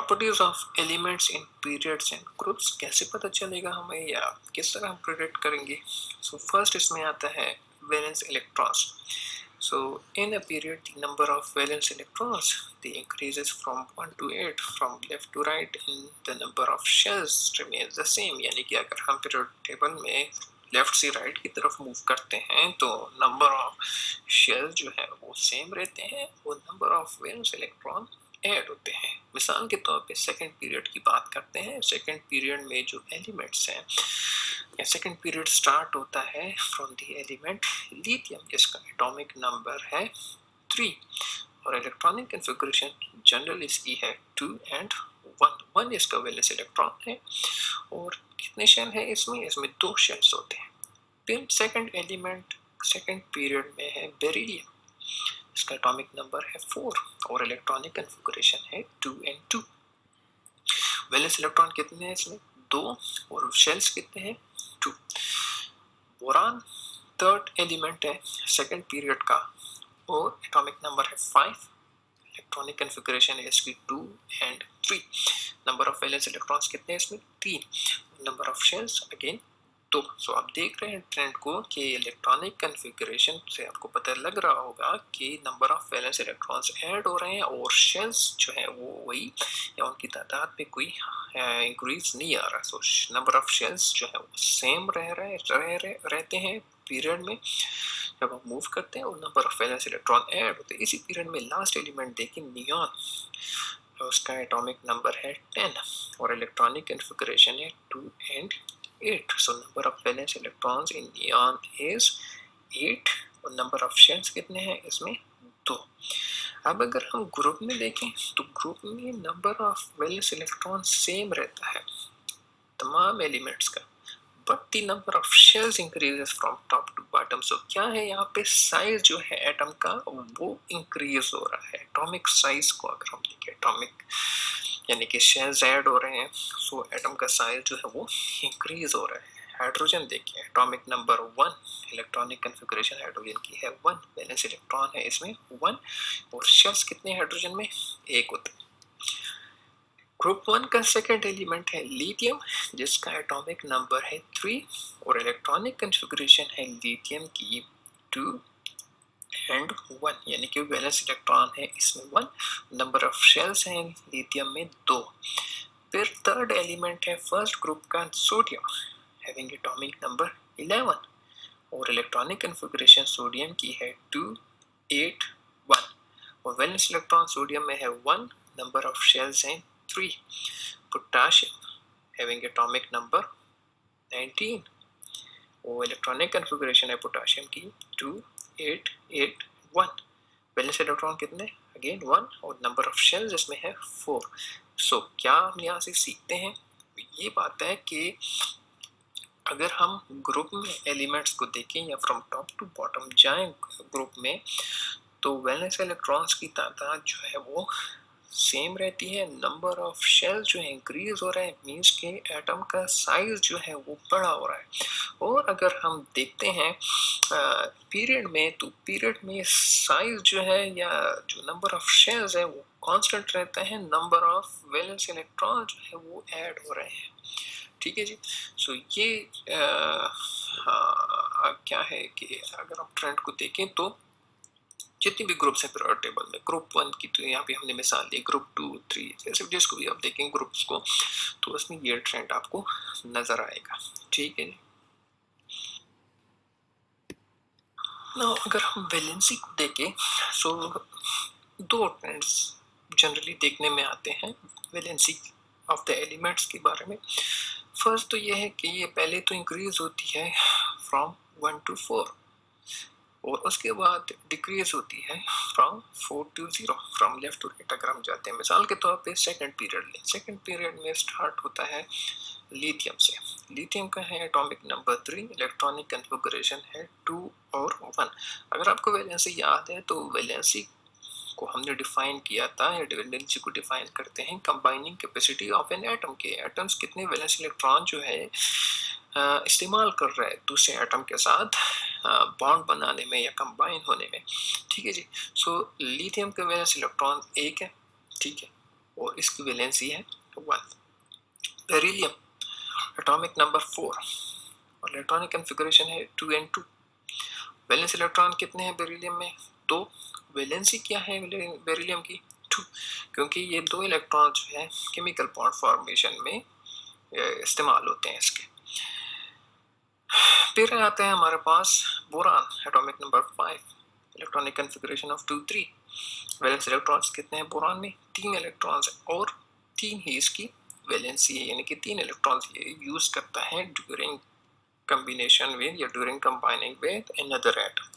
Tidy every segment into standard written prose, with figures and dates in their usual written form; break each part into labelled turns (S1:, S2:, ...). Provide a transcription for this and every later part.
S1: Properties of elements in periods and groups कैसे पता चलेगा हमें, या किस तरह हम प्रिडिक्ट करेंगे। सो फर्स्ट इसमें आता है valence electrons. So in a period, the number of valence electrons they increases from 1 to 8 from left to right, and the number of shells remains the same। यानी कि अगर हम पीरियड टेबल में left से right की तरफ move करते हैं तो नंबर ऑफ शेल्स जो है वो सेम रहते हैं, वो number of valence electron add होते हैं। मिसाल के तौर पे सेकंड पीरियड की बात करते हैं। सेकंड पीरियड में जो एलिमेंट्स हैं, सेकंड पीरियड स्टार्ट होता है फ्रॉम द एलिमेंट लिथियम जिसका एटॉमिक नंबर है 3 और इलेक्ट्रॉनिक कॉन्फ़िगरेशन जनरल इसकी है 2 and 1 इसका वैलेंस इलेक्ट्रॉन है। और कितने शेल है इसमें 2 शेल्स होते हैं। फिर सेकंड एलिमेंट सेकंड पीरियड में है बेरिलियम, इसका एटॉमिक नंबर है 4 और इलेक्ट्रॉनिक कॉन्फ़िगरेशन है 2 and 2। वैलेंस इलेक्ट्रॉन कितने हैं इसमें 2 और शेल्स कितने हैं 2। बोरान थर्ड एलिमेंट है सेकंड पीरियड का और एटॉमिक नंबर है 5, इलेक्ट्रॉनिक कॉन्फ़िगरेशन है इसकी 2 and 3। Number of valence electrons कितने हैं इसमें 3, नंबर ऑफ शेल्स अगेन 2। सो आप देख रहे हैं ट्रेंड को कि इलेक्ट्रॉनिक कॉन्फ़िगरेशन से आपको पता लग रहा होगा कि number of valence electrons add हो रहे हैं और शेल्स जो है वो वही या उनकी तादाद में कोई इंक्रीज नहीं आ रहा। सो नंबर ऑफ शेल्स जो है वो सेम रहते हैं पीरियड में जब हम मूव करते हैं, और number of valence electron add होते हैं। इसी पीरियड में लास्ट एलिमेंट देखें नियॉन, उसका एटॉमिक नंबर है 10 और इलेक्ट्रॉनिक कॉन्फ़िगरेशन है 2 and 8। So number of valence electrons in neon is 8 और number of shells कितने हैं इसमें 2। अब अगर हम ग्रुप में देखें तो ग्रुप में number of valence electron same रहता है तमाम एलिमेंट्स का, but the number of shells increases from top to bottom. So क्या है यहाँ पे साइज जो है एटम का वो इंक्रीज हो रहा है। एटॉमिक साइज को अगर हम देखें, एटॉमिक यानी कि शेल्स ऐड हो रहे हैं, सो एटम का साइज जो है वो इंक्रीज हो रहा है। हाइड्रोजन देखिए atomic number 1, electronic configuration hydrogen की है 1, वैलेंस इलेक्ट्रॉन है इसमें 1 और शेल्स कितने हाइड्रोजन में 1 होते हैं। ग्रुप 1 का सेकंड एलिमेंट है लिथियम जिसका एटॉमिक नंबर है 3 और इलेक्ट्रॉनिक कॉन्फ़िगरेशन है लिथियम की 2 and 1, यानी कि वैलेंस इलेक्ट्रॉन है इसमें 1, नंबर ऑफ शेल्स हैं लिथियम में 2। फिर थर्ड एलिमेंट है फर्स्ट ग्रुप का सोडियम हैविंग एटॉमिक नंबर 11 और इलेक्ट्रॉनिक कॉन्फ़िगरेशन सोडियम की है 2 8 1 और वैलेंस इलेक्ट्रॉन सोडियम में है 1, नंबर ऑफ शेल्स हैं 3। पोटाशियम हैविंग एटॉमिक नंबर 19 और इलेक्ट्रॉनिक कॉन्फ़िगरेशन है पोटाशियम की 2 8 8 1। वैलेंस इलेक्ट्रॉन कितने अगेन 1 और नंबर ऑफ शेल्स इसमें है 4। सो क्या हम यहाँ से सीखते हैं, ये बात है कि अगर हम ग्रुप में एलिमेंट्स को देखें या फ्रॉम टॉप टू बॉटम जाएं ग्रुप में, तो वैलेंस इलेक्ट्रॉन्स की तादाद जो है वो सेम रहती है, नंबर ऑफ शेल्स जो है इंक्रीज हो रहा है, मींस के एटम का साइज जो है वो बड़ा हो रहा है। और अगर हम देखते हैं पीरियड में, तो पीरियड में साइज जो है या जो नंबर ऑफ शेल्स है वो कांस्टेंट रहता है, नंबर ऑफ वैलेंस इलेक्ट्रॉन जो है वो ऐड हो रहे हैं। ठीक है जी। सो ये क्या है कि अगर हम ट्रेंड को देखें तो जितनी भी ग्रुप्स हैं पीरियड टेबल में, ग्रुप 1 की तो यहाँ पे हमने मिसाल दी, ग्रुप 2 3 जैसे जिसको भी आप देखें ग्रुप्स को, तो उसमें ये ट्रेंड आपको नजर आएगा। ठीक है जी। ना अगर हम वैलेंसी को देखें, सो 2 ट्रेंड्स जनरली देखने में आते हैं वैलेंसी ऑफ द एलिमेंट्स के बारे में। फर्स्ट तो ये है कि ये पहले तो इंक्रीज होती है फ्रॉम 1 to 4 और उसके बाद डिक्रीज होती है from 4 to 0, from left to right. अगर हम जाते हैं मिसाल के तौर पे सेकंड पीरियड लें, सेकंड पीरियड में स्टार्ट होता है लिथियम से। लिथियम का है एटॉमिक नंबर 3, इलेक्ट्रॉनिक कॉन्फ़िगरेशन है 2 और 1। अगर आपको वैलेंसी याद है तो वैलेंसी को हमने डिफाइन किया था, या वैलेंसी को डिफाइन करते हैं combining capacity of an atom के, एटम्स कितने वैलेंस इलेक्ट्रॉन जो है इस्तेमाल कर रहा है दूसरे एटम के साथ बॉन्ड बनाने में या कंबाइन होने में। ठीक है जी। सो लिथियम का वैलेंस इलेक्ट्रॉन 1 है, ठीक है, और इसकी वैलेंसी है 1। बेरिलियम एटॉमिक नंबर 4 और इलेक्ट्रॉनिक कॉन्फ़िगरेशन है 2n2। वैलेंस इलेक्ट्रॉन कितने हैं बेरिलियम में? 2। वैलेंसी क्या है बेरिलियम की? 2, क्योंकि ये 2 इलेक्ट्रॉन जो है केमिकल बॉन्ड फॉर्मेशन में इस्तेमाल होते हैं इसके। फिर आते हैं हमारे पास boron atomic number 5, electronic configuration of 2 3। Valence electrons कितने हैं बोरान में? 3 इलेक्ट्रॉन्स और 3 ही इसकी वैलेंसी है, यानी कि 3 इलेक्ट्रॉन्स ये यूज करता है ड्यूरिंग combination with या during combining with another atom.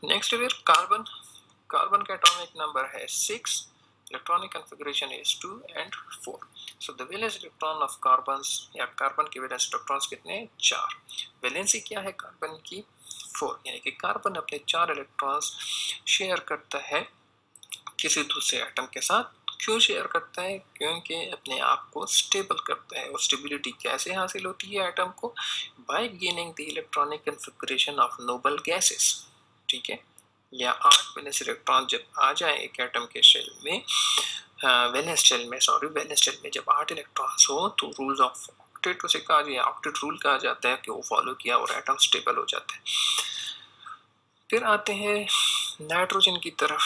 S1: Next फिर कार्बन, कार्बन का एटॉमिक नंबर है 6, electronic configuration is 2 and 4. So the valence electron of carbons या कार्बन के वैलेंस इलेक्ट्रॉन्स कितने हैं? 4। वैलेंसी क्या है कार्बन की? 4, यानी कि कार्बन अपने 4 इलेक्ट्रॉन्स शेयर करता है किसी दूसरे एटम के साथ। क्यों शेयर करता है? क्योंकि अपने आप को स्टेबल करता है। और स्टेबिलिटी कैसे हासिल होती है एटम को? Bye gaining the electronic configuration of noble gases. ठीक है, या 8 वैलेंस इलेक्ट्रॉन जब आ जाए एक एटम के शेल में, वैलेंस शेल में जब 8 इलेक्ट्रॉन्स हो तो रूल्स ऑफ ऑक्टेट उसे कहा जाए, ऑक्टेट रूल कहा जाता है कि वो फॉलो किया और एटम स्टेबल हो जाता है। फिर आते हैं नाइट्रोजन की तरफ।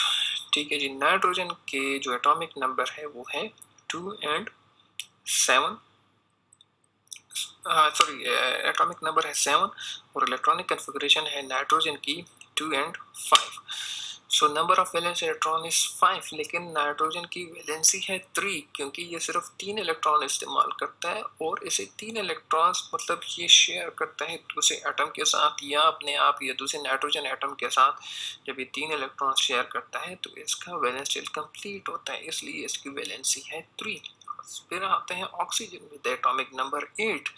S1: ठीक है जी, नाइट्रोजन के जो एटॉमिक नंबर है वो है 2 and 7, सॉरी एटॉमिक नंबर है 7 और इलेक्ट्रॉनिक कॉन्फ़िगरेशन है नाइट्रोजन की 2 and 5। So number of valence electron is 5, लेकिन नाइट्रोजन की वैलेंसी है 3, क्योंकि ये सिर्फ 3 इलेक्ट्रॉन इस्तेमाल करता है और इसे 3 इलेक्ट्रॉन्स मतलब ये शेयर करता है दूसरे एटम के साथ या अपने आप या दूसरे नाइट्रोजन एटम के साथ। जब ये 3 इलेक्ट्रॉन शेयर करता है तो इसका वैलेंस शेल कंप्लीट होता है, इसलिए इसकी वैलेंसी है 3। फिर आते हैं ऑक्सीजन विद एटॉमिक नंबर 8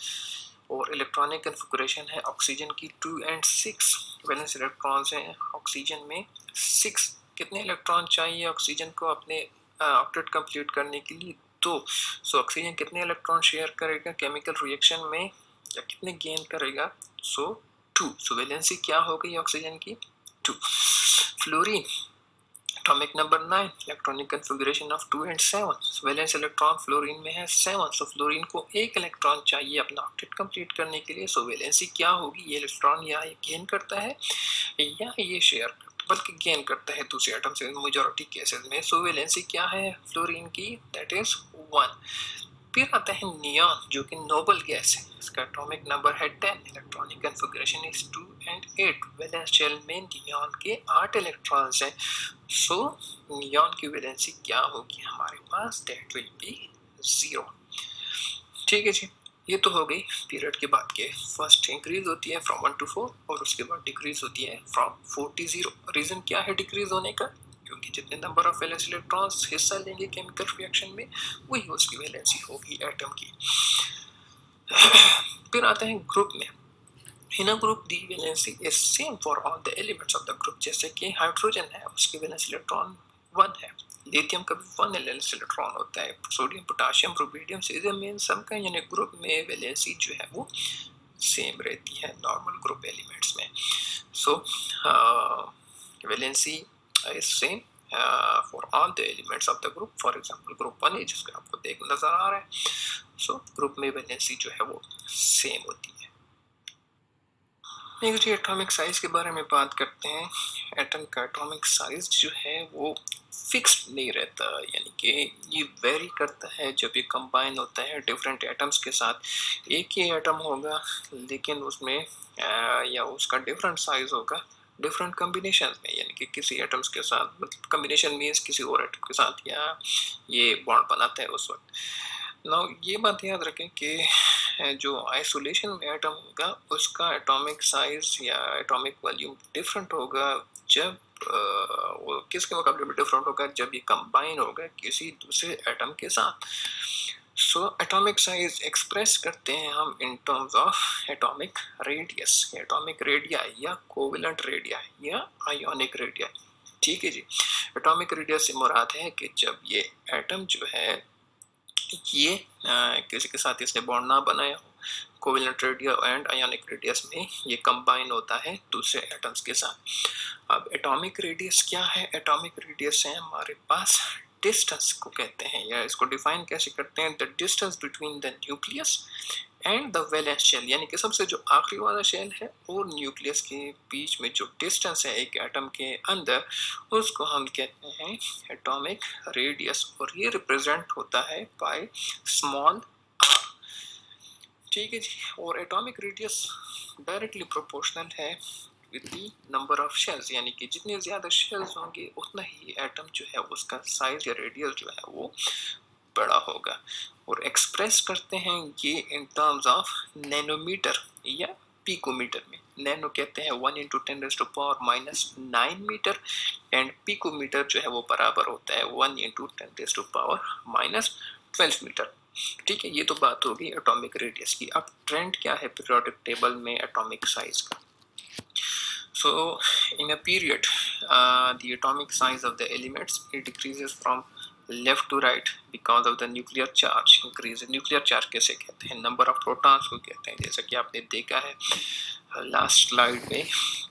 S1: और इलेक्ट्रॉनिक कॉन्फ़िगरेशन है ऑक्सीजन की 2 and 6। वैलेंस इलेक्ट्रॉन्स हैं ऑक्सीजन में 6। कितने इलेक्ट्रॉन चाहिए ऑक्सीजन को अपने ऑक्टेट कंप्लीट करने के लिए? 2। सो ऑक्सीजन कितने इलेक्ट्रॉन शेयर करेगा केमिकल रिएक्शन में या कितने गेन करेगा? 2। सो वैलेंसी क्या हो गई ऑक्सीजन की? 2। Fluorine atomic number 9, electronic configuration of 2 and 7। Valence electron fluorine में है 7। सो फ्लोरीन को 1 इलेक्ट्रॉन चाहिए अपना ऑक्टेट कंप्लीट करने के लिए। सो वैलेंसी क्या होगी? ये इलेक्ट्रॉन या ये गेन करता है या ये शेयर करता है, बल्कि गेन करता है दूसरे एटम से मेजॉरिटी केसेस में। सो वैलेंसी क्या है फ्लोरीन की? That is 1। फिर आता है नियॉन जो कि नोबल गैस है, इसका एटॉमिक नंबर है 10, electronic configuration is 2 and 8। Valence shell में नियॉन के 8 इलेक्ट्रॉन्स हैं। सो नियॉन की वैलेंसी क्या होगी हमारे पास? That will be 0। ठीक है जी, ये तो हो गई पीरियड के बाद के। फर्स्ट इंक्रीज होती है फ्रॉम 1 to 4 और उसके बाद डिक्रीज होती है फ्रॉम 4 to 0। रीजन क्या है डिक्रीज होने का? क्योंकि जितने नंबर ऑफ वैलेंस इलेक्ट्रॉन्स हिस्सा लेंगे केमिकल रिएक्शन में वही उसकी वैलेंसी होगी एटम की। फिर आते हैं ग्रुप में। In a group the valency is same for all the elements of the group. जैसे कि हाइड्रोजन है उसकी वैलेंस इलेक्ट्रॉन 1 है, लिथियम का भी 1 वैलेंस इलेक्ट्रॉन होता है, सोडियम पोटाशियम रुबिडियम सीजियम इन सब का यानी ग्रुप में वैलेंसी जो है वो सेम रहती है नॉर्मल ग्रुप एलिमेंट्स में। So valency is same for all the elements of the group. For example group 1 है जिसका आपको देख नजर आ रहा है। सो ग्रुप में वैलेंसी जो है वो सेम होती है। नेक्स्ट एटॉमिक साइज के बारे में बात करते हैं। एटम का एटॉमिक साइज जो है वो फिक्स्ड नहीं रहता, यानी कि ये वेरी करता है जब ये कंबाइन होता है डिफरेंट एटम्स के साथ। एक ही एटम होगा लेकिन उसमें या उसका डिफरेंट साइज होगा डिफरेंट कॉम्बिनेशन में, यानी कि किसी एटम्स के साथ, मतलब कॉम्बिनेशन मीन्स किसी और एटम के साथ या ये बॉन्ड बनाता है उस वक्त। नाउ ये बात याद रखें कि जो आइसोलेशन में एटम होगा उसका एटॉमिक साइज या एटॉमिक वॉल्यूम डिफरेंट होगा जब वो किसके मुकाबले में डिफरेंट होगा? जब ये कंबाइन होगा किसी दूसरे एटम के साथ। सो एटॉमिक साइज एक्सप्रेस करते हैं हम in terms of atomic radius, atomic radii या कोवेलेंट रेडिया या आयोनिक रेडिया। ठीक है जी, एटॉमिक रेडियस से मुराद है कि जब ये एटम जो है ये किसी के साथ इसने बॉन्ड ना बनाया हो, covalent radius and ionic radius में ये कंबाइन होता है दूसरे एटम्स के साथ। अब एटॉमिक रेडियस क्या है? एटॉमिक रेडियस है हमारे पास डिस्टेंस को कहते हैं, या इसको डिफाइन कैसे करते हैं, the distance between the nucleus and the valence shell, यानी कि सबसे जो आखिरी वाला शेल है और न्यूक्लियस के बीच में जो डिस्टेंस है एक एटम के अंदर, उसको हम कहते हैं एटॉमिक रेडियस, और ये रिप्रेजेंट होता है बाय स्मॉल r। ठीक है जी। और एटॉमिक रेडियस डायरेक्टली प्रोपोर्शनल है with the number of shells, यानी कि जितने ज्यादा शेल्स होंगे उतना ही एटम जो है उसका साइज या रेडियस जो है वो बड़ा होगा। और एक्सप्रेस करते हैं ये इन टर्म्स ऑफ नैनोमीटर या पिकोमीटर में। नैनो कहते हैं 1 × 10⁻⁹ मीटर, एंड पिकोमीटर जो है वो बराबर होता है 1 × 10⁻12 मीटर। ठीक है, ये तो बात होगी एटॉमिक रेडियस की। अब ट्रेंड क्या है पीरियोडिक टेबल में एटॉमिक साइज का। So in a period, the atomic size of the elements it decreases from left to right because of the nuclear charge increase। Nuclear charge कैसे कहते हैं, number of protons को कहते हैं। जैसा कि आपने देखा है लास्ट स्लाइड में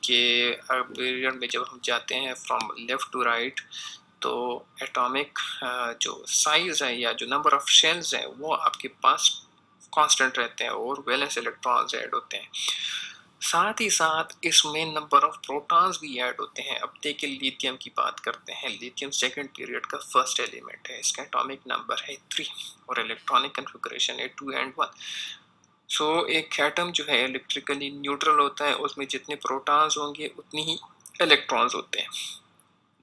S1: कि पीरियड में जब हम जाते हैं फ्रॉम लेफ्ट टू राइट, तो एटॉमिक जो साइज है या जो नंबर ऑफ शेल्स है वो आपके पास कांस्टेंट रहते हैं और वैलेंस इलेक्ट्रॉन्स ऐड होते हैं। साथ ही साथ इसमें नंबर ऑफ प्रोटॉन्स भी ऐड होते हैं। अब देखिए लिथियम की बात करते हैं। लिथियम सेकंड पीरियड का फर्स्ट एलिमेंट है, इसका एटॉमिक नंबर है 3 और इलेक्ट्रॉनिक कॉन्फ़िगरेशन है 2 and 1। सो एक एटम जो है इलेक्ट्रिकली न्यूट्रल होता है, उसमें जितने प्रोटॉन्स होंगे उतनी ही इलेक्ट्रॉन्स होते हैं।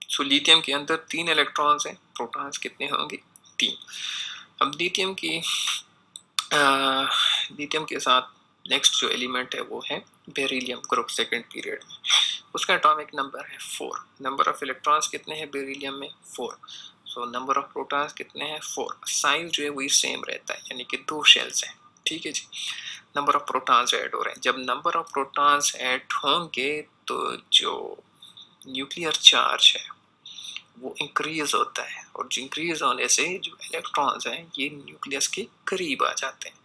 S1: सो लिथियम के अंदर 3 इलेक्ट्रॉन्स हैं, प्रोटॉन्स कितने होंगे 3। अब लिथियम के साथ नेक्स्ट जो एलिमेंट है वो है बेरिलियम ग्रुप सेकंड पीरियड में, उसका एटॉमिक नंबर है 4। नंबर ऑफ इलेक्ट्रॉन्स कितने हैं बेरिलियम में 4। सो नंबर ऑफ प्रोटॉन्स कितने हैं 4। साइज जो है वही सेम रहता है, यानी कि 2 शेल्स हैं। ठीक है जी। नंबर ऑफ प्रोटॉन्स ऐड हो रहे हैं। जब नंबर ऑफ प्रोटॉन्स ऐड होंगे तो जो न्यूक्लियर चार्ज है वो इंक्रीज होता है, और इंक्रीज होने से जो इलेक्ट्रॉन्स हैं ये न्यूक्लियस के करीब आ जाते हैं।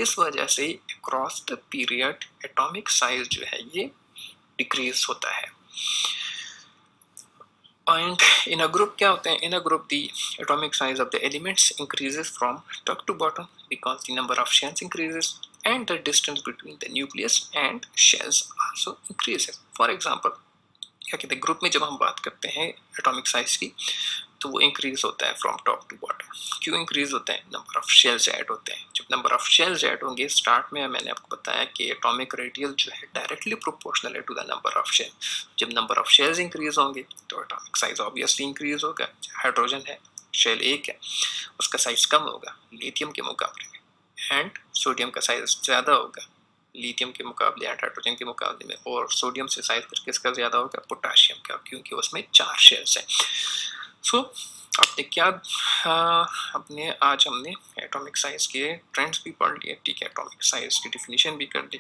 S1: इस वजह से across the period atomic size जो है ये डिक्रीज होता है। एंड इन अ ग्रुप क्या होते हैं, in a group the atomic size of the elements increases from top to bottom because the number of shells increases and the distance between the nucleus and shells also increases. For example क्या कहते हैं, group में जब हम बात करते हैं atomic size की तो वो इंक्रीज होता है फ्रॉम टॉप टू बॉटम। क्यों इंक्रीज होता है, नंबर ऑफ शेल्स ऐड होते हैं। जब नंबर ऑफ शेल्स ऐड होंगे, स्टार्ट में मैंने आपको बताया कि एटॉमिक रेडियस जो है डायरेक्टली प्रोपोर्शनल है to the number of shell. जब नंबर ऑफ शेल्स इंक्रीज होंगे तो एटॉमिक साइज ऑब्वियसली इंक्रीज होगा। हाइड्रोजन है, शेल 1 है, उसका साइज कम होगा लिथियम के मुकाबले में, एंड सोडियम का साइज ज़्यादा होगा लिथियम के मुकाबले एंड हाइड्रोजन के मुकाबले में। और सोडियम से साइज फिर किसका ज़्यादा होगा, पोटाशियम का, क्योंकि उसमें 4 शेल्स हैं। सो आपने क्या अपने आज हमने एटॉमिक साइज के ट्रेंड्स भी पढ़ लिए। ठीक है, एटॉमिक साइज की डिफिनीशन भी कर ली,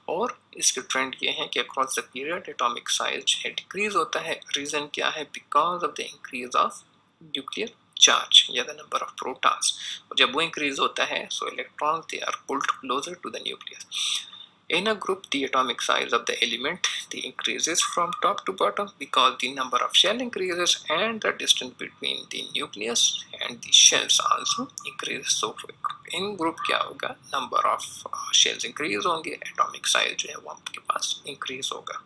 S1: और इसके ट्रेंड ये हैं कि across the period atomic size decrease होता है। रीज़न क्या है, because of the increase of nuclear charge या द नंबर ऑफ प्रोटॉन्स। जब वो इंक्रीज होता है so electrons they are pulled closer to the nucleus. In a group, the atomic size of the element increases from top to bottom because the number of shell increases and the distance between the nucleus and the shells also increases. So in group क्या होगा, number of shells increase होंगे, atomic size जो है वो आपके पास increase होगा।